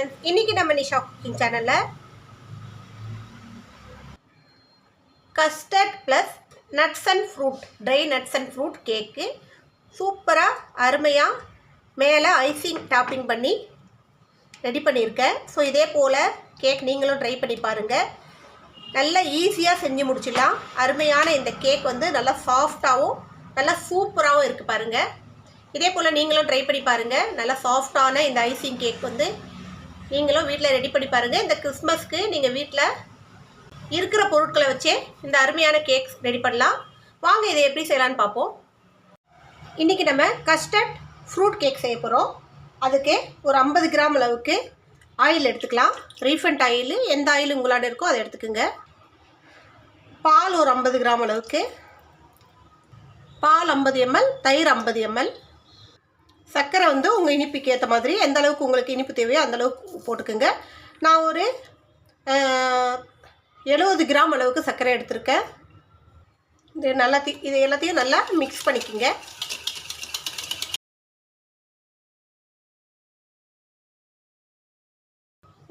Friends, இன்றைக்கி நம்ம Nisha cooking சேனலில் custard plus nuts and fruit, dry nuts and fruit cake சூப்பராக அருமையாக மேலே ஐசிங் டாப்பிங் பண்ணி ரெடி பண்ணியிருக்கேன். ஸோ இதே போல் கேக் நீங்களும் ட்ரை பண்ணி பாருங்கள். நல்லா ஈஸியாக செஞ்சு முடிச்சிடலாம். அருமையான இந்த கேக் வந்து நல்லா சாஃப்டாகவும் நல்லா சூப்பராகவும் இருக்குது பாருங்கள். இதே போல் நீங்களும் ட்ரை பண்ணி பாருங்கள். நல்லா சாஃப்டான இந்த ஐசிங் கேக் வந்து நீங்களும் வீட்டில் ரெடி பண்ணி பாருங்கள். இந்த கிறிஸ்மஸ்க்கு நீங்கள் வீட்டில் இருக்கிற பொருட்களை வச்சே இந்த அருமையான கேக்ஸ் ரெடி பண்ணலாம். வாங்க இதை எப்படி செய்யலான்னு பார்ப்போம். இன்றைக்கி நம்ம கஸ்டர்ட் ஃப்ரூட் கேக் செய்ய போகிறோம். அதுக்கு ஒரு 50 கிராம் அளவுக்கு ஆயில் எடுத்துக்கலாம். ரீஃபண்ட் ஆயில், எந்த ஆயில் உங்களோட இருக்கோ அதை எடுத்துக்கோங்க. பால் ஒரு 50 கிராம் அளவுக்கு, பால் 50 ml, தயிர் 50 ml, சர்க்கரை வந்து உங்கள் இனிப்புக்கு ஏற்ற மாதிரி எந்த அளவுக்கு உங்களுக்கு இனிப்பு தேவையோ அந்த அளவுக்கு போட்டுக்கோங்க. நான் ஒரு 70 கிராம் அளவுக்கு சர்க்கரை எடுத்திருக்கேன். இது எல்லாத்தையும் நல்லா மிக்ஸ் பண்ணிக்கோங்க.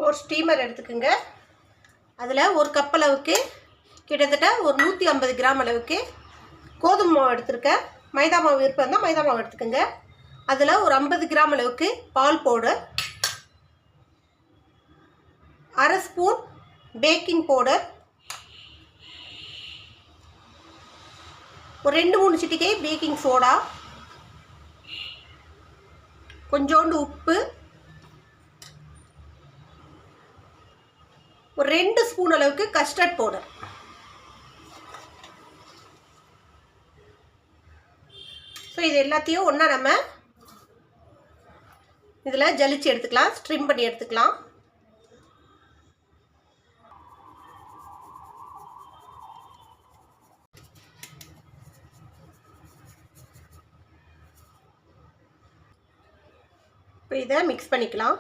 ஒரு ஸ்டீமர் எடுத்துக்கோங்க. அதில் ஒரு கப் அளவுக்கு கிட்டத்தட்ட ஒரு 150 கிராம் அளவுக்கு கோதுமை மாவு எடுத்துருக்கேன். மைதா மாவு விருப்பம் இருந்தால் மைதா மாவு எடுத்துக்கோங்க. அதில் ஒரு 50 கிராம் அளவுக்கு பால் பவுடர், அரை ஸ்பூன் பேக்கிங் பவுடர், ஒரு 2-3 சிட்டிகை பேக்கிங் சோடா, கொஞ்சோண்டு உப்பு, ஒரு 2 ஸ்பூன் அளவுக்கு கஸ்டர்ட் பவுடர். ஸோ இது எல்லாத்தையும் ஒன்றா நம்ம இதில் ஜலிச்சு எடுத்துக்கலாம், ஸ்ட்ரிம் பண்ணி எடுத்துக்கலாம். இப்போ இதை மிக்ஸ் பண்ணிக்கலாம்.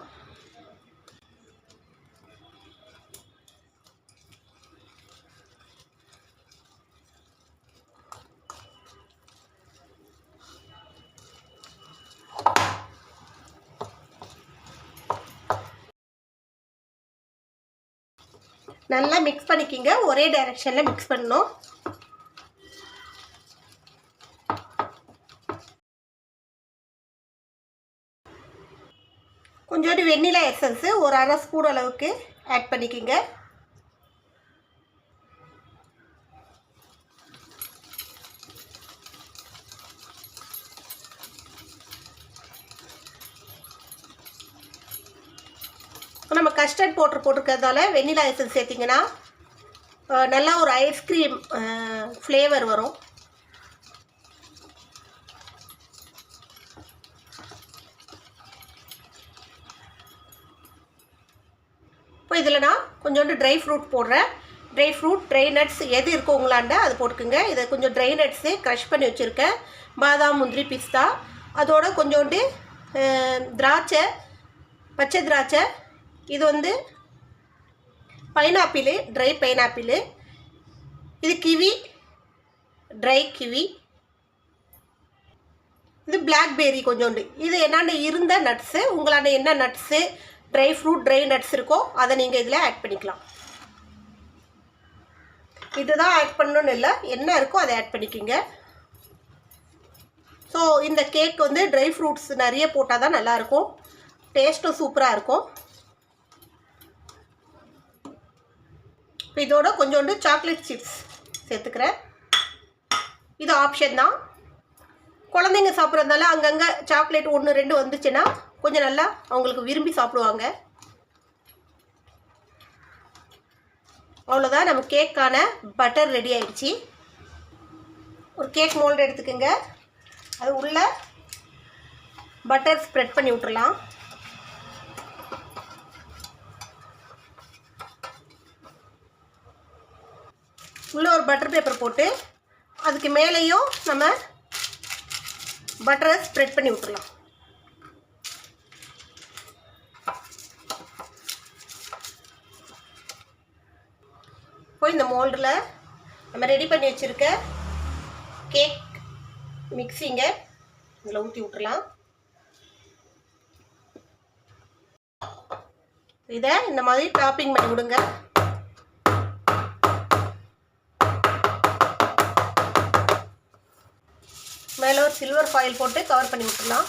நல்லா மிக்ஸ் பண்ணிக்கிங்க. ஒரே டைரெக்ஷனில் மிக்ஸ் பண்ணணும். கொஞ்சோண்டு வெண்ணிலா எசன்ஸு ஒரு அரை ஸ்பூன் அளவுக்கு ஆட் பண்ணிக்கிங்க. நம்ம கஸ்டர்ட் பவுடர் போட்டிருக்கிறதால வெண்ணிலா எசன்ஸ் சேர்த்திங்கன்னா நல்லா ஒரு ஐஸ்கிரீம் ஃப்ளேவர் வரும். இப்போ இதில் நான் கொஞ்சோண்டு ட்ரை ஃப்ரூட் போடுறேன். ட்ரை ஃப்ரூட், ட்ரை நட்ஸ் எது இருக்கோ உங்களாண்ட அது போட்டுக்குங்க. இதை கொஞ்சம் ட்ரை நட்ஸு க்ரஷ் பண்ணி வச்சுருக்கேன். பாதாம், முந்திரி, பிஸ்தா, அதோட கொஞ்சோண்டு திராட்சை, பச்சை திராட்சை, இது வந்து பைனாப்பிள், ட்ரை பைனாப்பிள், இது கிவி, ட்ரை கிவி, இது பிளாக்பெர்ரி கொஞ்சோண்டு. இது என்னாண்ட இருந்த நட்ஸு, உங்களாண்ட என்ன nuts, dry fruit, dry nuts இருக்கோ அதை நீங்கள் இதில் ஆட் பண்ணிக்கலாம். இதுதான் ஆட் பண்ணணும்னு இல்லை, என்ன இருக்கோ அதை ஆட் பண்ணிக்கிங்க. ஸோ இந்த கேக் வந்து ட்ரை ஃப்ரூட்ஸ் நிறைய போட்டால் தான் நல்லாயிருக்கும், டேஸ்ட்டும் சூப்பராக இருக்கும். இப்போ இதோட கொஞ்சோண்டு சாக்லேட் சிப்ஸ் சேர்த்துக்கிறேன். இது ஆப்ஷன் தான். குழந்தைங்க சாப்பிட்றதுனால அங்கங்கே சாக்லேட் 1-2 வந்துச்சுன்னா கொஞ்சம் நல்லா அவங்களுக்கு விரும்பி சாப்பிடுவாங்க. அவ்வளோதான், நம்ம கேக்கான பட்டர் ரெடி ஆயிடுச்சு. ஒரு கேக் மோல்டு எடுத்துக்கோங்க. அது உள்ள பட்டர் ஸ்ப்ரெட் பண்ணி விட்டுறலாம். உள்ளே ஒரு பட்டர் பேப்பர் போட்டு அதுக்கு மேலேயும் நம்ம பட்டரை ஸ்ப்ரெட் பண்ணி விட்டுடலாம். இப்போ இந்த மோல்டில் நம்ம ரெடி பண்ணி வச்சுருக்க கேக் மிக்ஸிங்க இதில் ஊற்றி விட்டுடலாம். இதை இந்த மாதிரி டாப்பிங் பண்ணி விடுங்க. மேலே ஒரு சில்வர் ஃபாயில் போட்டு கவர் பண்ணி விட்டுடலாம்.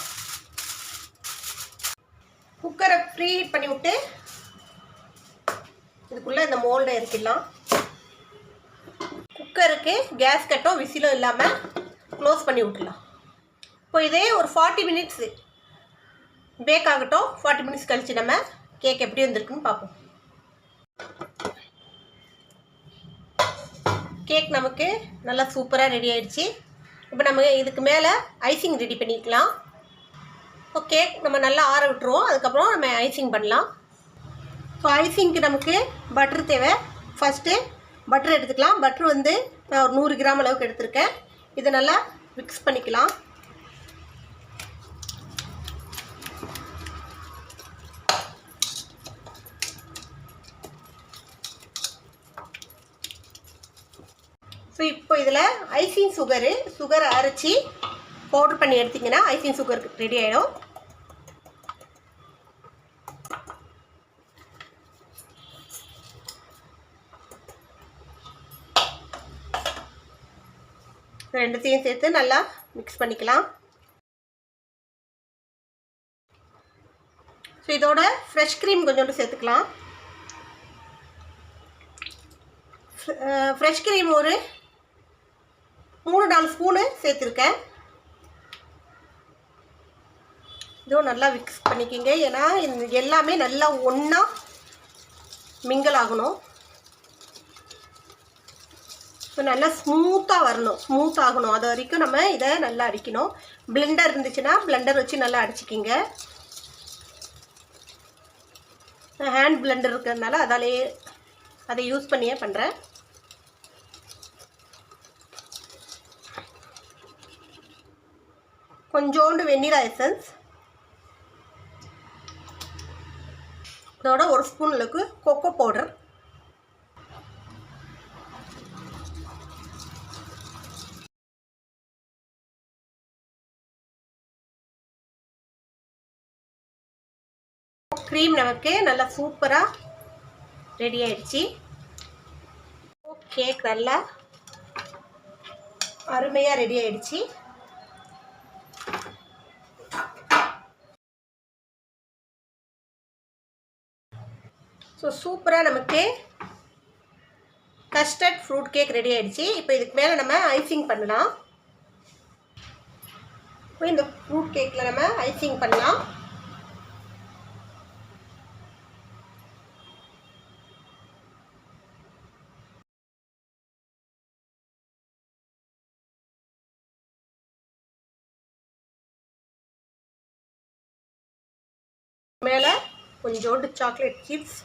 குக்கரை ப்ரீ ஹீட் பண்ணி விட்டு இதுக்குள்ளே இந்த மோல்டை இறக்கிடலாம். குக்கருக்கு கேஸ் கட்டோ விசிலும் இல்லாமல் க்ளோஸ் பண்ணி விட்டுடலாம். இப்போ இதே ஒரு 40 மினிட்ஸு பேக் ஆகட்டும். 40 மினிட்ஸ் கழித்து நம்ம கேக் எப்படி வந்திருக்குன்னு பார்ப்போம். கேக் நமக்கு நல்லா சூப்பராக ரெடி ஆகிடுச்சு. இப்போ நம்ம இதுக்கு மேலே ஐசிங் ரெடி பண்ணிக்கலாம். இப்போ கேக் நம்ம நல்லா ஆற விட்டுருவோம். அதுக்கப்புறம் நம்ம ஐசிங் பண்ணலாம். ஸோ ஐசிங்க்கு நமக்கு பட்டர் தேவை. ஃபஸ்ட்டு பட்டர் எடுத்துக்கலாம். பட்டர் வந்து நான் ஒரு 100 கிராம் அளவுக்கு எடுத்திருக்கேன். இதை நல்லா மிக்ஸ் பண்ணிக்கலாம். ஸோ இப்போ இதில் ஐசிங் சுகரை அரைச்சி பவுடர் பண்ணி எடுத்திங்கன்னா ஐசிங் சுகர் ரெடி ஆகிடும். ரெண்டுத்தையும் சேர்த்து நல்லா மிக்ஸ் பண்ணிக்கலாம். ஸோ இதோட ஃப்ரெஷ் க்ரீம் கொஞ்சோண்டு சேர்த்துக்கலாம். ஃப்ரெஷ் க்ரீம் ஒரு 3-4 ஸ்பூனு சேர்த்துருக்கேன். இதுவும் நல்லா மிக்ஸ் பண்ணிக்கிங்க. ஏன்னா எல்லாமே நல்லா ஒன்றா மிங்கிள் ஆகணும். ஸோ நல்லா ஸ்மூத்தாக வரணும், ஸ்மூத் ஆகணும். அது வரைக்கும் நம்ம இதை நல்லா அடிக்கணும். பிளெண்டர் இருந்துச்சுன்னா பிளெண்டர் வச்சு நல்லா அடிச்சிக்கிங்க. ஹேண்ட் பிளெண்டர் இருக்கிறதுனால அதை யூஸ் பண்ணியே பண்ணுறேன். கொஞ்சோண்டு வெண்ணிலா எசன்ஸ், இதோட 1 ஸ்பூன் அளவுக்கு கொக்கோ பவுடர், க்ரீம் நமக்கு நல்லா சூப்பராக ரெடி ஆயிடுச்சு. கேக் நல்லா அருமையாக ரெடி ஆயிடுச்சு. ஸோ சூப்பராக நமக்கு கஸ்டர்ட் ஃப்ரூட் கேக் ரெடி ஆகிடுச்சு. இப்போ இதுக்கு மேலே நம்ம ஐசிங் பண்ணலாம். இப்போ இந்த ஃப்ரூட் கேக்கில் நம்ம ஐசிங் பண்ணலாம். மேலே கொஞ்சோண்டு சாக்லேட் சிப்ஸ்,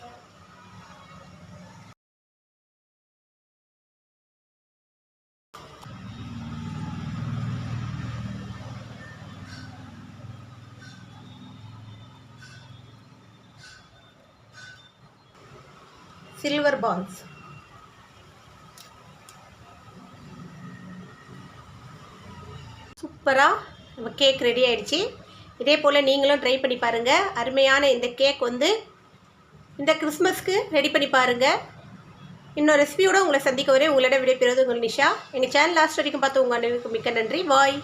சில்வர் பால்ஸ், சூப்பராக நம்ம கேக் ரெடி ஆயிடுச்சு. இதே போல் நீங்களும் ட்ரை பண்ணி பாருங்கள். அருமையான இந்த கேக் வந்து இந்த கிறிஸ்மஸ்க்கு ரெடி பண்ணி பாருங்கள். இன்னொரு ரெசிபியோடு உங்களை சந்திக்க வரேன். உங்களிடம் விடைபெறுவது உங்கள் நிஷா. எங்கள் சேனல் லாஸ்ட் வரைக்கும் பார்த்து உங்கள் அனைவருக்கும் மிக்க நன்றி. பாய்.